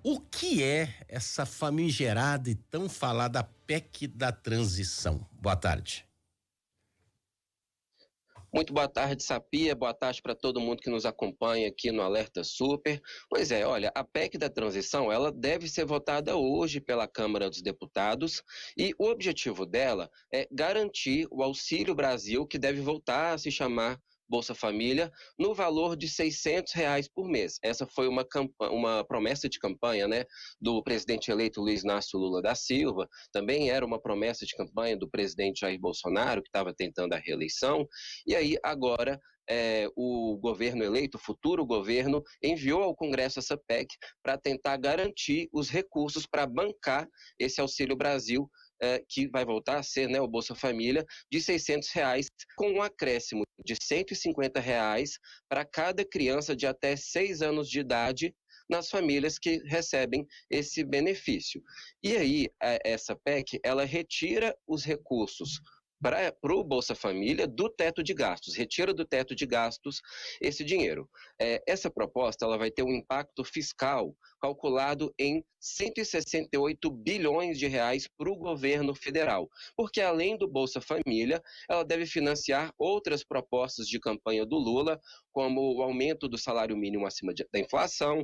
O que é essa famigerada e tão falada PEC da transição? Boa tarde. Muito boa tarde, Sapia. Boa tarde para todo mundo que nos acompanha aqui no Alerta Super. Pois é, olha, a PEC da transição, ela deve ser votada hoje pela Câmara dos Deputados e o objetivo dela é garantir o Auxílio Brasil, que deve voltar a se chamar Bolsa Família, no valor de R$ 600 por mês. Essa foi uma promessa de campanha, né, do presidente eleito Luiz Inácio Lula da Silva, também era uma promessa de campanha do presidente Jair Bolsonaro, que estava tentando a reeleição, e aí agora o governo eleito, o futuro governo, enviou ao Congresso essa PEC para tentar garantir os recursos para bancar esse Auxílio Brasil, que vai voltar a ser, né, o Bolsa Família, de R$ 600, com um acréscimo de R$ 150 para cada criança de até 6 anos de idade nas famílias que recebem esse benefício. E aí, essa PEC, ela retira os recursos para o Bolsa Família do teto de gastos, retira do teto de gastos esse dinheiro. Essa proposta ela vai ter um impacto fiscal calculado em 168 bilhões de reais para o governo federal, porque além do Bolsa Família, ela deve financiar outras propostas de campanha do Lula, como o aumento do salário mínimo acima da inflação,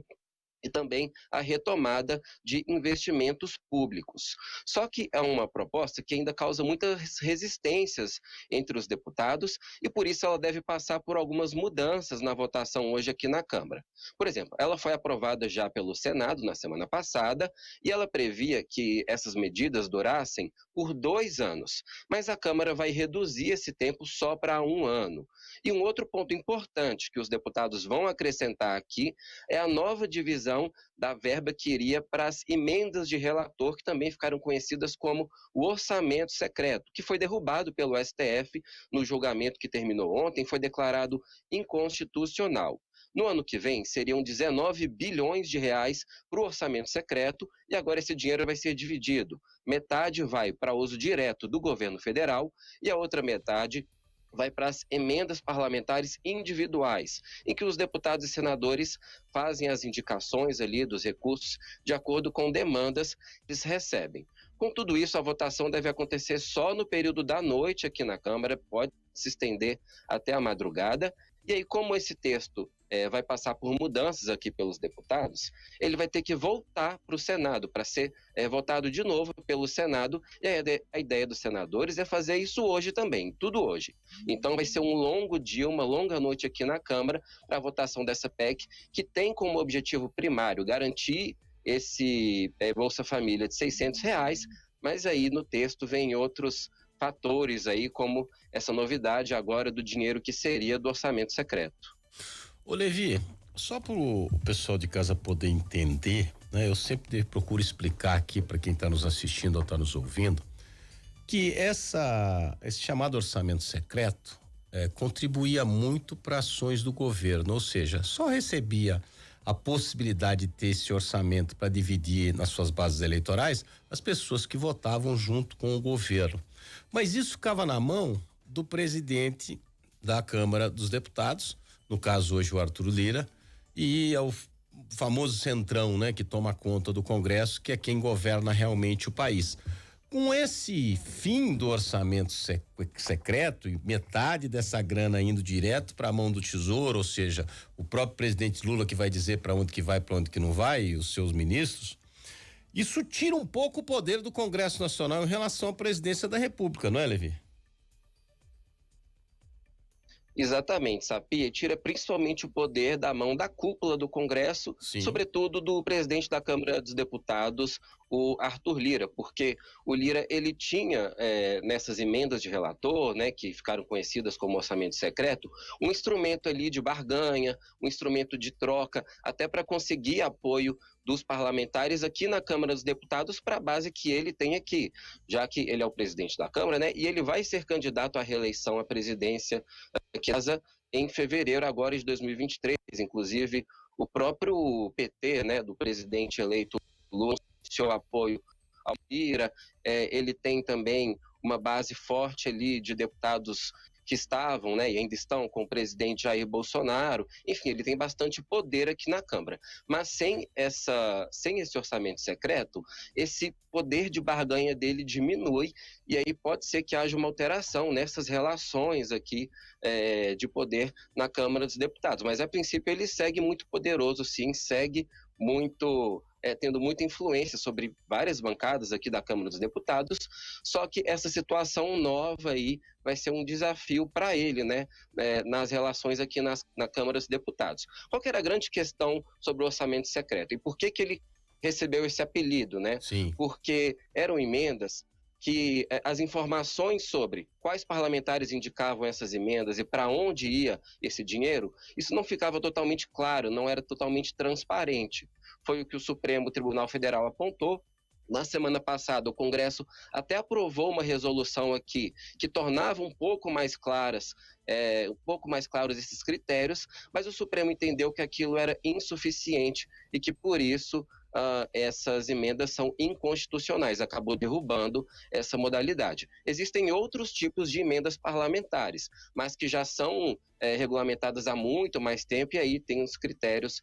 e também a retomada de investimentos públicos. Só que é uma proposta que ainda causa muitas resistências entre os deputados e por isso ela deve passar por algumas mudanças na votação hoje aqui na Câmara. Por exemplo, ela foi aprovada já pelo Senado na semana passada e ela previa que essas medidas durassem por 2 anos, mas a Câmara vai reduzir esse tempo só para 1 ano. E um outro ponto importante que os deputados vão acrescentar aqui é a nova divisão da verba que iria para as emendas de relator, que também ficaram conhecidas como o orçamento secreto, que foi derrubado pelo STF no julgamento que terminou ontem, foi declarado inconstitucional. No ano que vem, seriam 19 bilhões de reais para o orçamento secreto e agora esse dinheiro vai ser dividido. Metade vai para uso direto do governo federal e a outra metade vai para as emendas parlamentares individuais, em que os deputados e senadores fazem as indicações ali dos recursos de acordo com demandas que eles recebem. Com tudo isso, a votação deve acontecer só no período da noite aqui na Câmara, pode se estender até a madrugada. E aí, como esse texto vai passar por mudanças aqui pelos deputados, ele vai ter que voltar para o Senado, para ser votado de novo pelo Senado, e a ideia dos senadores é fazer isso hoje também, tudo hoje. Então vai ser um longo dia, uma longa noite aqui na Câmara para a votação dessa PEC, que tem como objetivo primário garantir esse Bolsa Família de R$ 600, mas aí no texto vem outros fatores aí, como essa novidade agora do dinheiro que seria do orçamento secreto. Ô Levi, só para o pessoal de casa poder entender, né? Eu sempre procuro explicar aqui para quem está nos assistindo ou está nos ouvindo, que esse chamado orçamento secreto contribuía muito para ações do governo, ou seja, só recebia a possibilidade de ter esse orçamento para dividir nas suas bases eleitorais as pessoas que votavam junto com o governo. Mas isso ficava na mão do presidente da Câmara dos Deputados, no caso hoje o Arthur Lira, e ao famoso centrão, né, que toma conta do Congresso, que é quem governa realmente o país. Com esse fim do orçamento secreto e metade dessa grana indo direto para a mão do Tesouro, ou seja, o próprio presidente Lula que vai dizer para onde que vai, para onde que não vai, e os seus ministros, isso tira um pouco o poder do Congresso Nacional em relação à presidência da República, não é, Levi? Exatamente, Sapia, tira principalmente o poder da mão da cúpula do Congresso, Sim. Sobretudo do presidente da Câmara dos Deputados, o Arthur Lira, porque o Lira, ele tinha nessas emendas de relator, né, que ficaram conhecidas como orçamento secreto, um instrumento ali de barganha, um instrumento de troca, até para conseguir apoio dos parlamentares aqui na Câmara dos Deputados para a base que ele tem aqui, já que ele é o presidente da Câmara, né, e ele vai ser candidato à reeleição à presidência em fevereiro agora de 2023, inclusive o próprio PT, né, do presidente eleito Lula, seu apoio ao Lira, ele tem também uma base forte ali de deputados que estavam, né, e ainda estão com o presidente Jair Bolsonaro. Enfim, ele tem bastante poder aqui na Câmara. Mas sem esse orçamento secreto, esse poder de barganha dele diminui, e aí pode ser que haja uma alteração nessas relações aqui de poder na Câmara dos Deputados. Mas, a princípio, ele segue muito poderoso, sim, segue muito, tendo muita influência sobre várias bancadas aqui da Câmara dos Deputados, só que essa situação nova aí vai ser um desafio para ele, né, nas relações aqui na Câmara dos Deputados. Qual que era a grande questão sobre o orçamento secreto? E por que ele recebeu esse apelido, né? Sim. Porque eram emendas que as informações sobre quais parlamentares indicavam essas emendas e para onde ia esse dinheiro, isso não ficava totalmente claro, não era totalmente transparente. Foi o que o Supremo Tribunal Federal apontou. Na semana passada, o Congresso até aprovou uma resolução aqui que tornava um pouco mais claros esses critérios, mas o Supremo entendeu que aquilo era insuficiente e que, por isso, essas emendas são inconstitucionais, acabou derrubando essa modalidade. Existem outros tipos de emendas parlamentares, mas que já são regulamentadas há muito mais tempo, e aí tem os critérios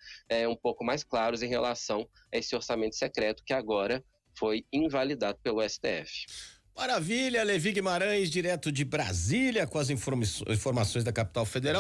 um pouco mais claros em relação a esse orçamento secreto que agora foi invalidado pelo STF. Maravilha, Levi Guimarães, direto de Brasília, com as informações da capital federal.